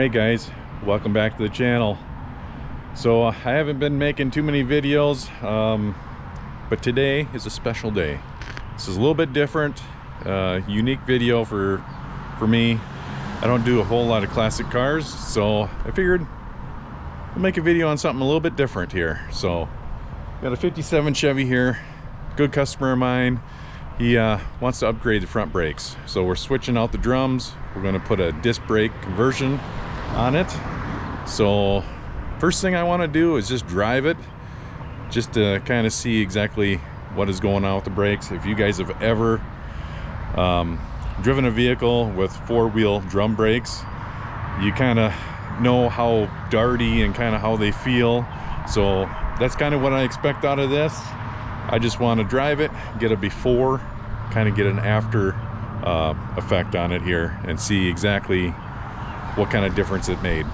Alright guys, welcome back to the channel. So I haven't been making too many videos, but today is a special day. This is a little bit different, unique video for me. I don't do a whole lot of classic cars, so I figured I'll make a video on something a little bit different here. So got a 57 Chevy here, good customer of mine. He wants to upgrade the front brakes, so we're switching out the drums. We're going to put a disc brake conversion on it. So first thing I want to do is just drive it, just to kind of see exactly what is going on with the brakes. If you guys have ever driven a vehicle with four-wheel drum brakes, you kind of know how darty and kind of how they feel. So that's kind of what I expect out of this. I just want to drive it, get a before, kind of get an after effect on it here and see exactly what kind of difference it made.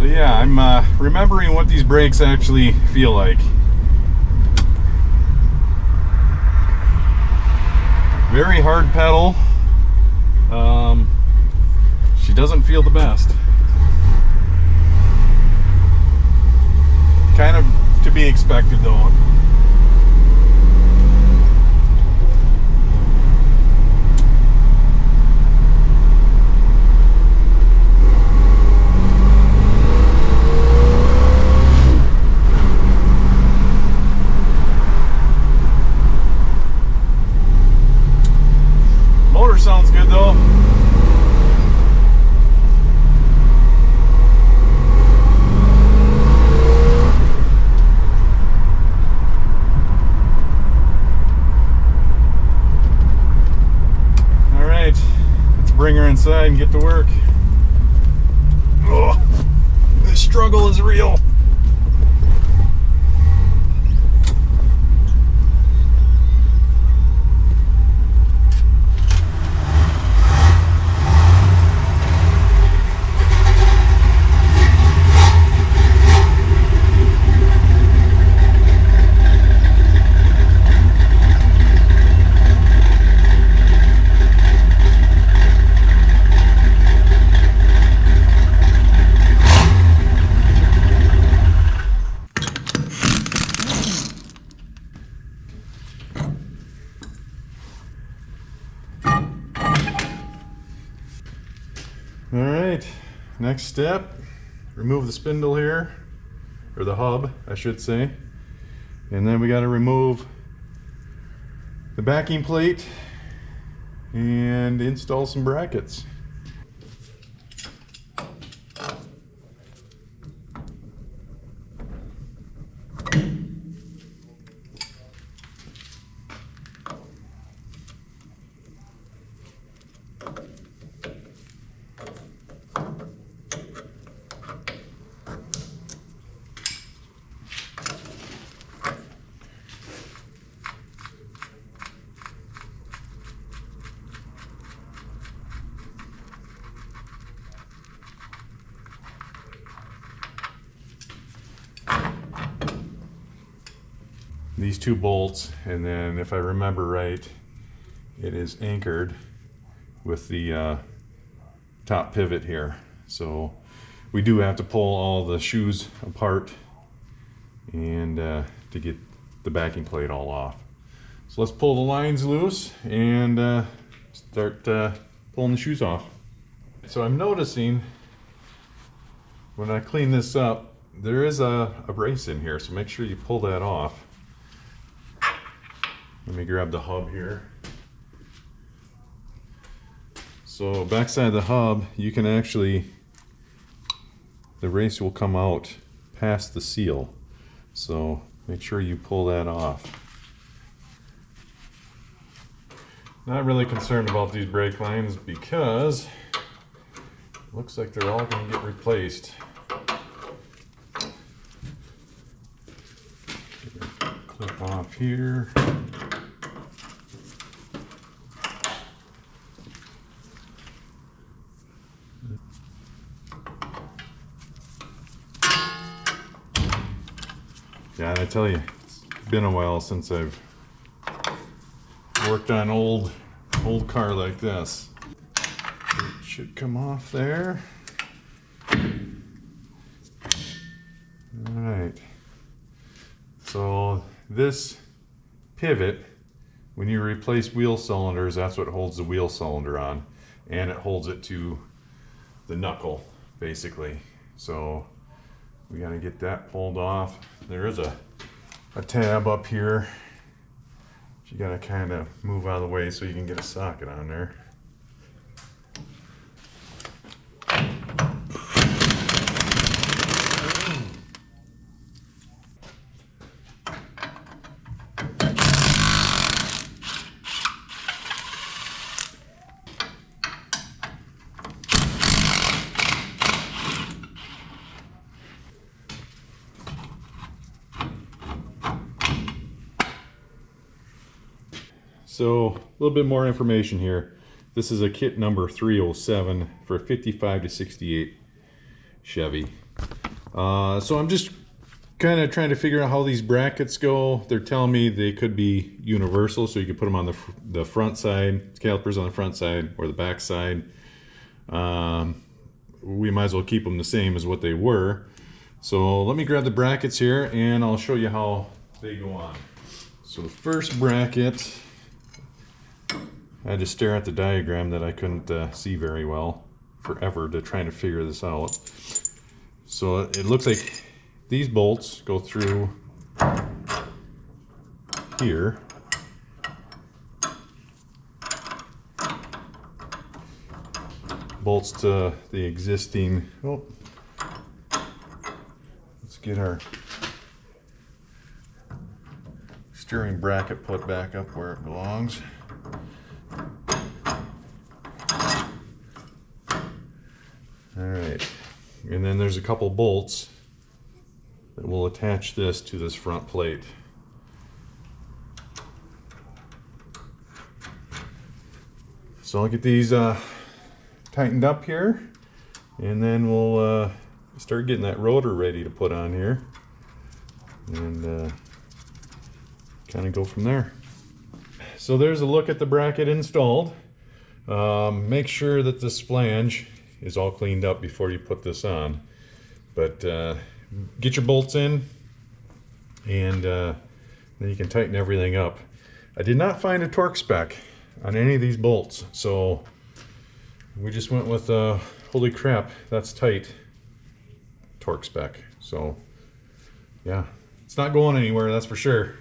Yeah, I'm remembering what these brakes actually feel like. Very hard pedal. She doesn't feel the best. Kind of to be expected though. Sounds good though. All right, let's bring her inside and get to work. Oh, this struggle is real. All right, next step, remove the spindle here, or the hub, I should say. And then we got to remove the backing plate and install some brackets. These two bolts, and then if I remember right, it is anchored with the top pivot here. So we do have to pull all the shoes apart and to get the backing plate all off. So let's pull the lines loose and start pulling the shoes off. So I'm noticing when I clean this up, there is a brace in here, so make sure you pull that off. Let me grab the hub here. So backside of the hub, you can actually, the brace will come out past the seal. So make sure you pull that off. Not really concerned about these brake lines because it looks like they're all going to get replaced. Clip off here. Yeah, I tell you, it's been a while since I've worked on old car like this. It should come off there. All right. So this pivot, when you replace wheel cylinders, that's what holds the wheel cylinder on, and it holds it to the knuckle, basically. So we got to get that pulled off. There is a tab up here. You got to kind of move out of the way so you can get a socket on there. So a little bit more information here. This is a kit number 307 for a 55 to 68 Chevy. So I'm just kind of trying to figure out how these brackets go. They're telling me they could be universal, so you could put them on the front side, calipers on the front side or the back side. We might as well keep them the same as what they were. So let me grab the brackets here and I'll show you how they go on. So the first bracket, I had to stare at the diagram that I couldn't see very well forever to try to figure this out. So it looks like these bolts go through here. Bolts to the existing, oh, let's get our steering bracket put back up where it belongs. Alright, and then there's a couple bolts that will attach this to this front plate. So I'll get these tightened up here, and then we'll start getting that rotor ready to put on here, and kind of go from there. So there's a look at the bracket installed. Make sure that this flange is all cleaned up before you put this on, but get your bolts in, and then you can tighten everything up. I did not find a torque spec on any of these bolts, so we just went with holy crap, that's tight torque spec. So yeah, it's not going anywhere, that's for sure.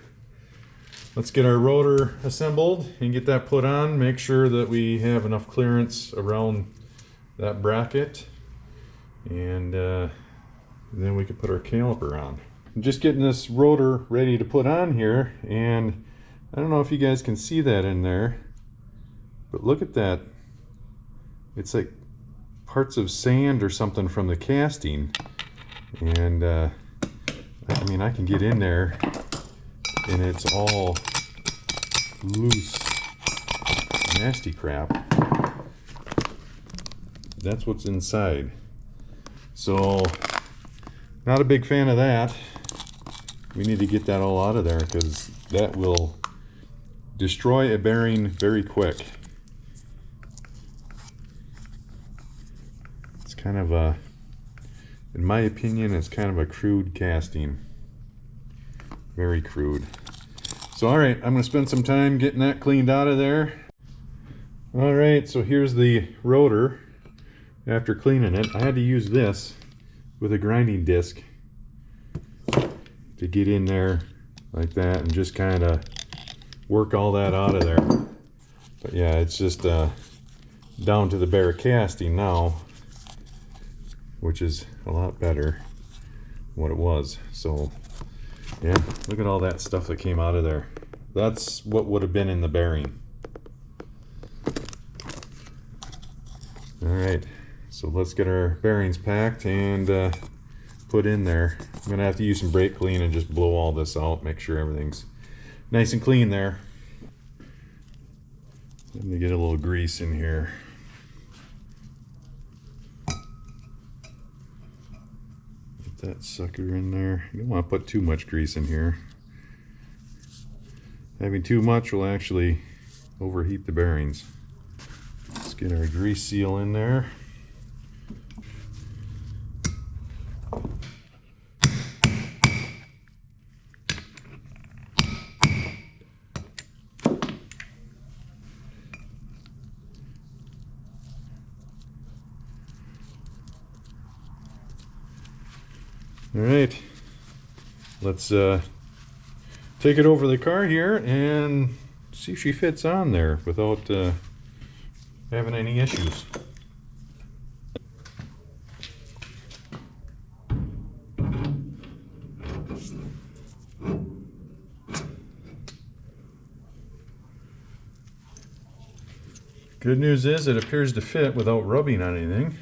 Let's get our rotor assembled and get that put on. Make sure that we have enough clearance around that bracket, and then we can put our caliper on. I'm just getting this rotor ready to put on here, and I don't know if you guys can see that in there, but look at that. It's like parts of sand or something from the casting, and I mean, I can get in there and it's all loose, nasty crap. That's what's inside. So not a big fan of that. We need to get that all out of there because that will destroy a bearing very quick. It's kind of a, in my opinion, it's kind of a crude casting. Very crude. So all right, I'm going to spend some time getting that cleaned out of there. All right, so here's the rotor. After cleaning it, I had to use this with a grinding disc to get in there like that and just kind of work all that out of there. But yeah, it's just down to the bare casting now, which is a lot better than what it was. So Yeah, look at all that stuff that came out of there. That's what would have been in the bearing. All right, so let's get our bearings packed and put in there. I'm gonna have to use some brake clean and just blow all this out, make sure everything's nice and clean there. Let me get a little grease in here. Get that sucker in there. You don't want to put too much grease in here. Having too much will actually overheat the bearings. Let's get our grease seal in there. All right, let's take it over the car here and see if she fits on there without having any issues. Good news is it appears to fit without rubbing on anything.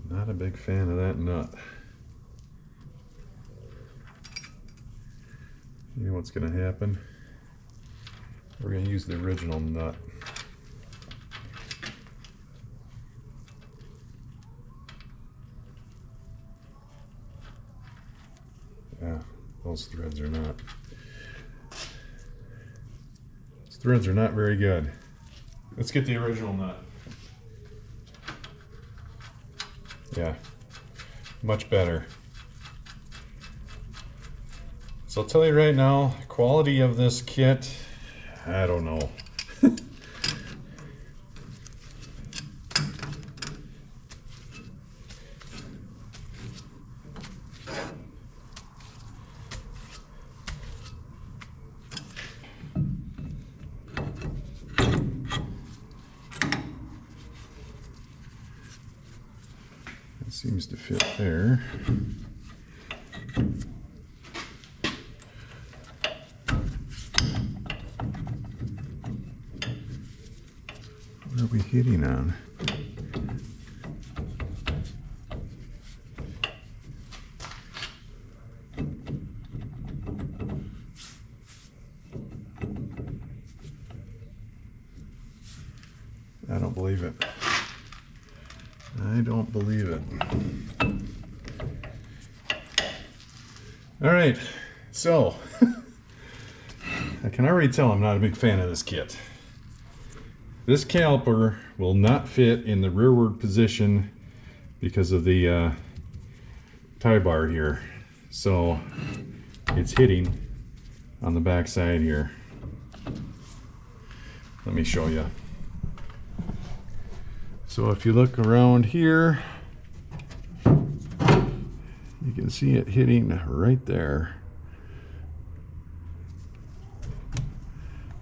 Not a big fan of that nut. You know what's going to happen? We're going to use the original nut. Yeah, those threads are not. Those threads are not very good. Let's get the original nut. Yeah, much better. So I'll tell you right now, quality of this kit, I don't know. It seems to fit there. What are we hitting on? I don't believe it. I don't believe it. All right, so I can already tell I'm not a big fan of this kit. This caliper will not fit in the rearward position because of the tie bar here. So it's hitting on the back side here. Let me show you. So if you look around here, you can see it hitting right there.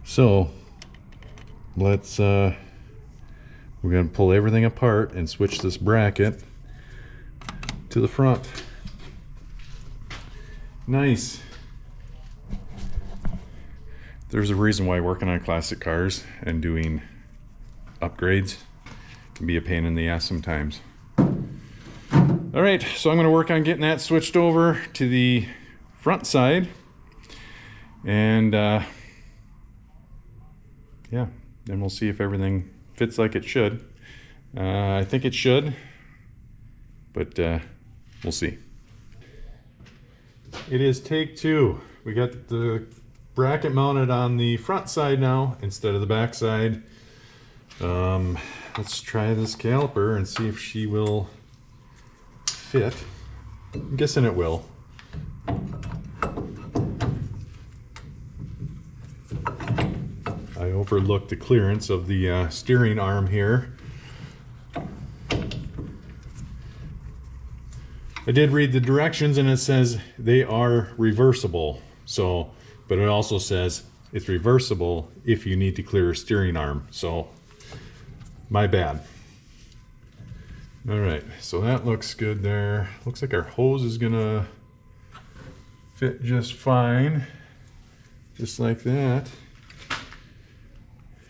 So let's we're going to pull everything apart and switch this bracket to the front. Nice. There's a reason why working on classic cars and doing upgrades can be a pain in the ass sometimes. All right, so I'm going to work on getting that switched over to the front side, and yeah, then we'll see if everything fits like it should. I think it should, but we'll see. It is take two. We got the bracket mounted on the front side now instead of the back side. Let's try this caliper and see if she will fit. I'm guessing it will. I overlooked the clearance of the steering arm here. I did read the directions and it says they are reversible. So, but it also says it's reversible if you need to clear a steering arm. So, my bad. All right, so that looks good there. Looks like our hose is gonna fit just fine. Just like that.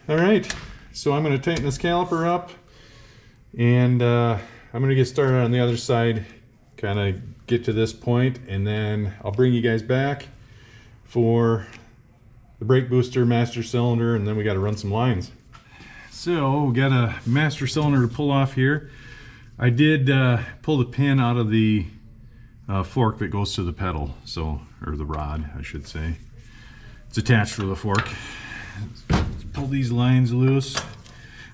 All right, so I'm gonna tighten this caliper up and I'm gonna get started on the other side, kind of get to this point, and then I'll bring you guys back for the brake booster, master cylinder, and then we gotta run some lines. So we got a master cylinder to pull off here. I did pull the pin out of the fork that goes to the pedal, so, or the rod, I should say. It's attached to the fork. Let's pull these lines loose.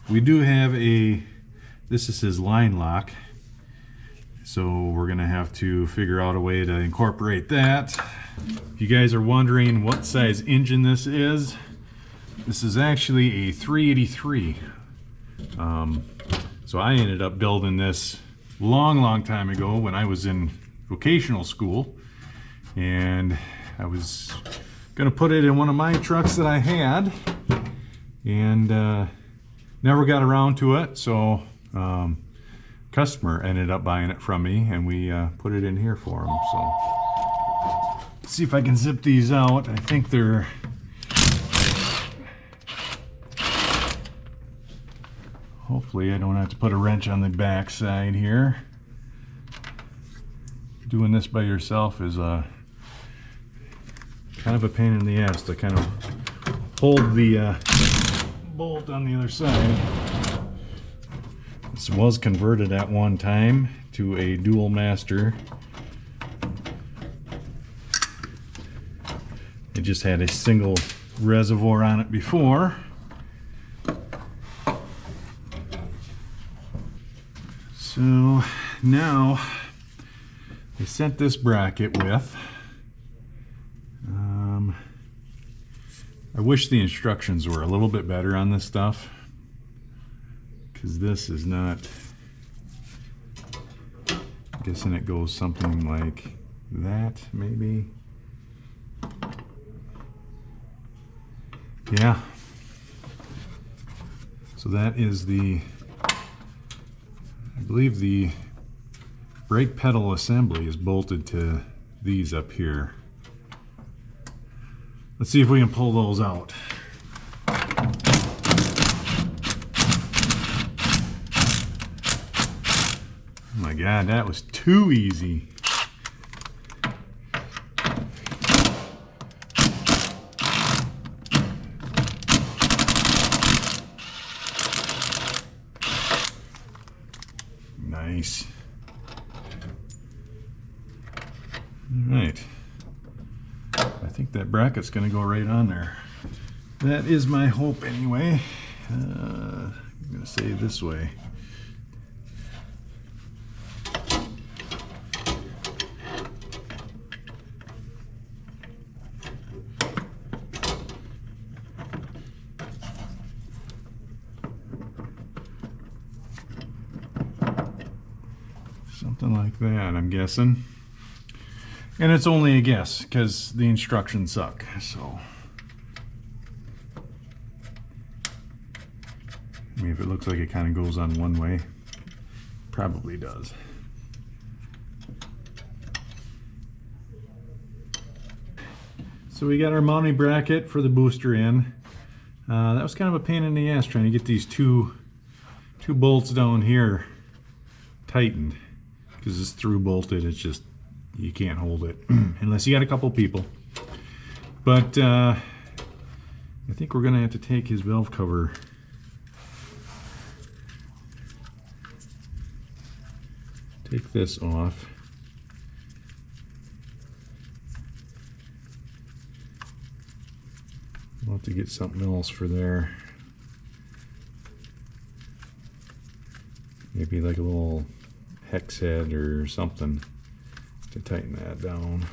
We do have a, this is his line lock, so we're gonna have to figure out a way to incorporate that. If you guys are wondering what size engine this is actually a 383. So I ended up building this long time ago when I was in vocational school, and I was gonna put it in one of my trucks that I had, and never got around to it. So customer ended up buying it from me, and we put it in here for him. So let's see if I can zip these out. I think they're, hopefully I don't have to put a wrench on the back side here. Doing this by yourself is kind of a pain in the ass to kind of hold the bolt on the other side. This was converted at one time to a dual master. It just had a single reservoir on it before. So now they sent this bracket with. I wish the instructions were a little bit better on this stuff, because this is not, I'm guessing it goes something like that maybe. Yeah. So that is the, I believe the brake pedal assembly is bolted to these up here. Let's see if we can pull those out. Oh my God, that was too easy. Nice. All right. I think that bracket's going to go right on there. That is my hope anyway. I'm going to say this way. Something like that, I'm guessing. And it's only a guess because the instructions suck, so. I mean, if it looks like it kind of goes on one way, probably does. So we got our mounting bracket for the booster in. That was kind of a pain in the ass trying to get these two bolts down here tightened, because it's through bolted. It's just, you can't hold it unless you got a couple people. But I think we're gonna have to take his valve cover, take this off. We'll have to get something else for there. Maybe like a little hex head or something to tighten that down.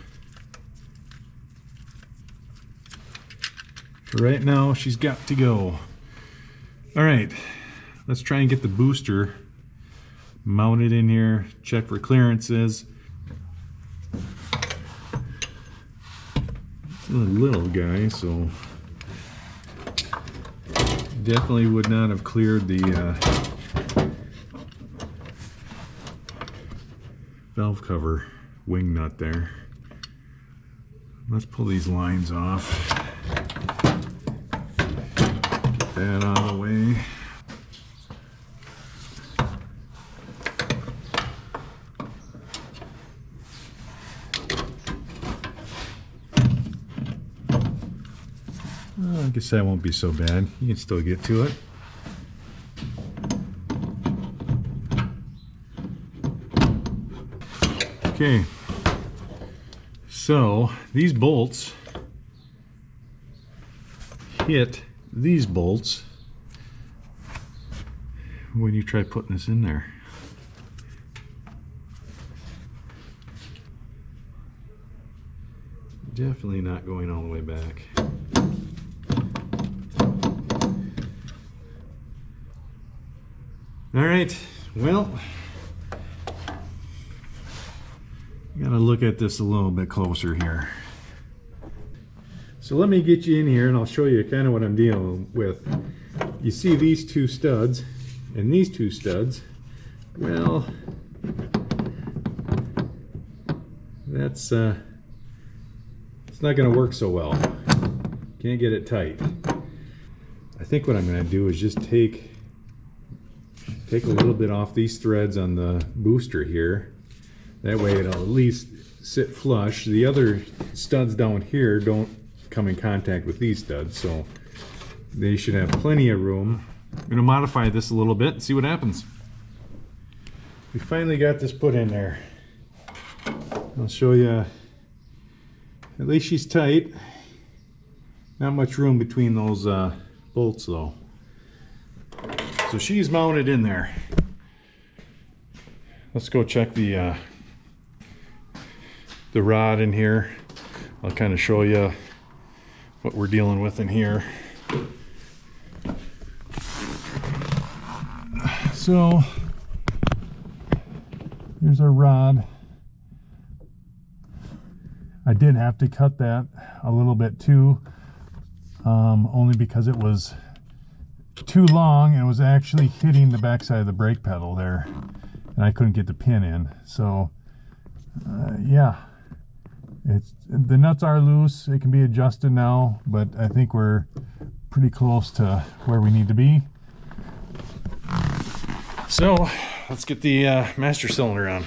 For right now, she's got to go. All right, let's try and get the booster mounted in here, check for clearances. a little guy, so definitely would not have cleared the valve cover wing nut there. Let's pull these lines off. Get that out of the way. I guess that won't be so bad. You can still get to it. Okay, so these bolts hit these bolts when you try putting this in there. Definitely not going all the way back. All right, well, gotta look at this a little bit closer here. So let me get you in here and I'll show you kind of what I'm dealing with. You see these two studs and these two studs. Well, that's it's not gonna work so well. Can't get it tight. I think what I'm gonna do is just take a little bit off these threads on the booster here. That way it'll at least sit flush. The other studs down here don't come in contact with these studs, so they should have plenty of room. I'm gonna modify this a little bit and see what happens. We finally got this put in there. I'll show you. At least she's tight. Not much room between those bolts though. So she's mounted in there. Let's go check the rod in here. I'll kind of show you what we're dealing with in here. So here's our rod. I did have to cut that a little bit too, only because it was too long and it was actually hitting the backside of the brake pedal there, and I couldn't get the pin in. So yeah, the nuts are loose. It can be adjusted now, but I think we're pretty close to where we need to be. So let's get the master cylinder on.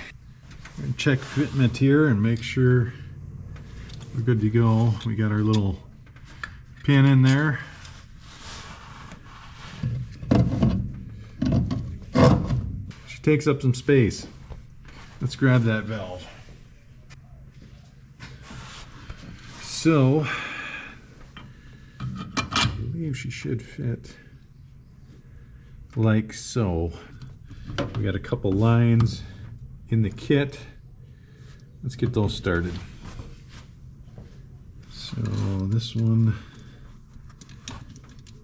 Check fitment here and make sure we're good to go. We got our little pin in there. She takes up some space. Let's grab that valve. So I believe she should fit like so. We got a couple lines in the kit. Let's get those started. So this one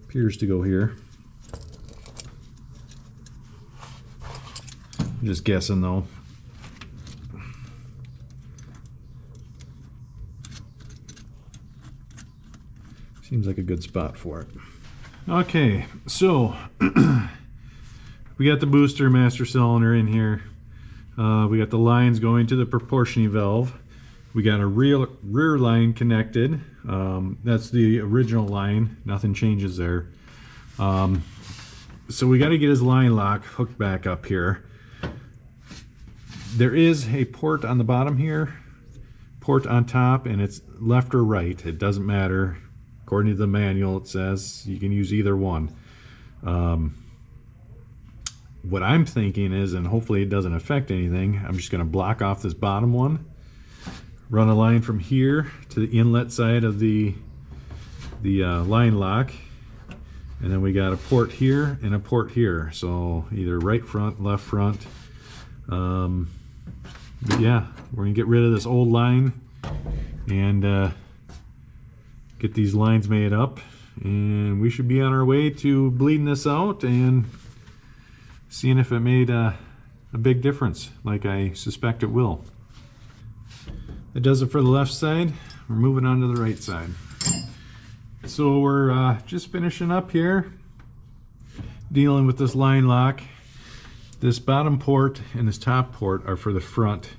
appears to go here. I'm just guessing though. Seems like a good spot for it. Okay, so we got the booster master cylinder in here. We got the lines going to the proportioning valve. We got a rear line connected. That's the original line. Nothing changes there. So we got to get his line lock hooked back up here. There is a port on the bottom here, port on top, and it's left or right. It doesn't matter. According to the manual, it says you can use either one. What I'm thinking is, and hopefully it doesn't affect anything, I'm just going to block off this bottom one, run a line from here to the inlet side of the line lock, and then we got a port here and a port here, so either right front, left front. But yeah, we're gonna get rid of this old line and get these lines made up, and we should be on our way to bleeding this out and seeing if it made a big difference like I suspect it will. That does it for the left side. we're moving on to the right side. So we're just finishing up here, dealing with this line lock. This bottom port and this top port are for the front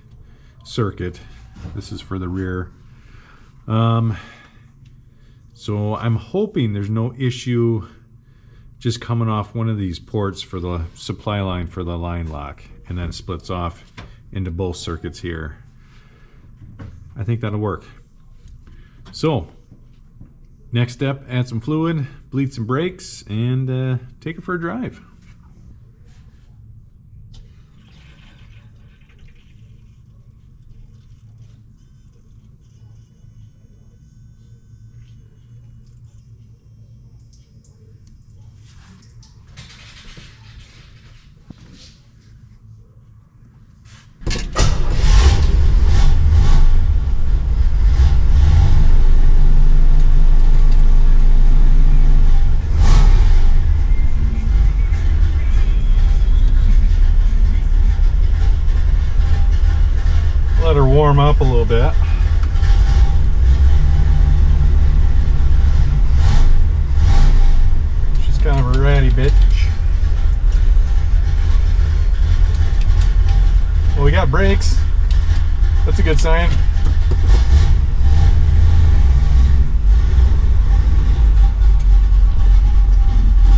circuit. This is for the rear. So I'm hoping there's no issue just coming off one of these ports for the supply line for the line lock, and then it splits off into both circuits here. I think that'll work. So next step, add some fluid, bleed some brakes, and take it for a drive. Let her warm up a little bit. She's kind of a ratty bitch. Well, we got brakes. That's a good sign.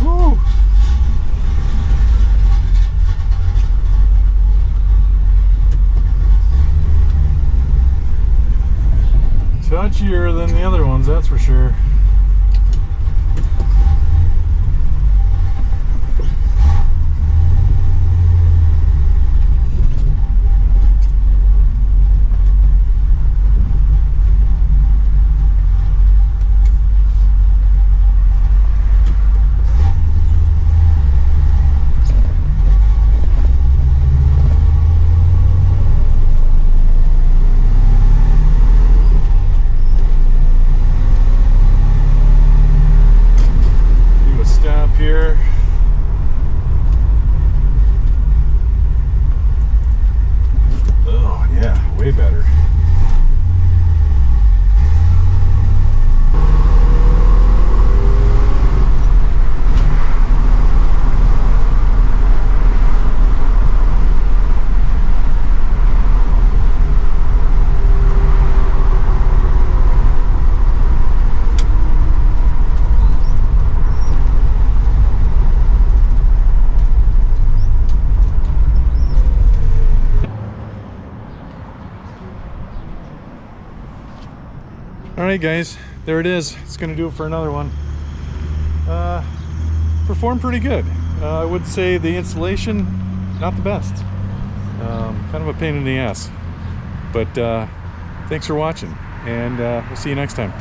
Woo. Touchier than the other ones, that's for sure. Here. Oh yeah, way better. Alright guys, there it is. It's going to do it for another one. Performed pretty good. I would say the installation, not the best. Kind of a pain in the ass. But thanks for watching, and we'll see you next time.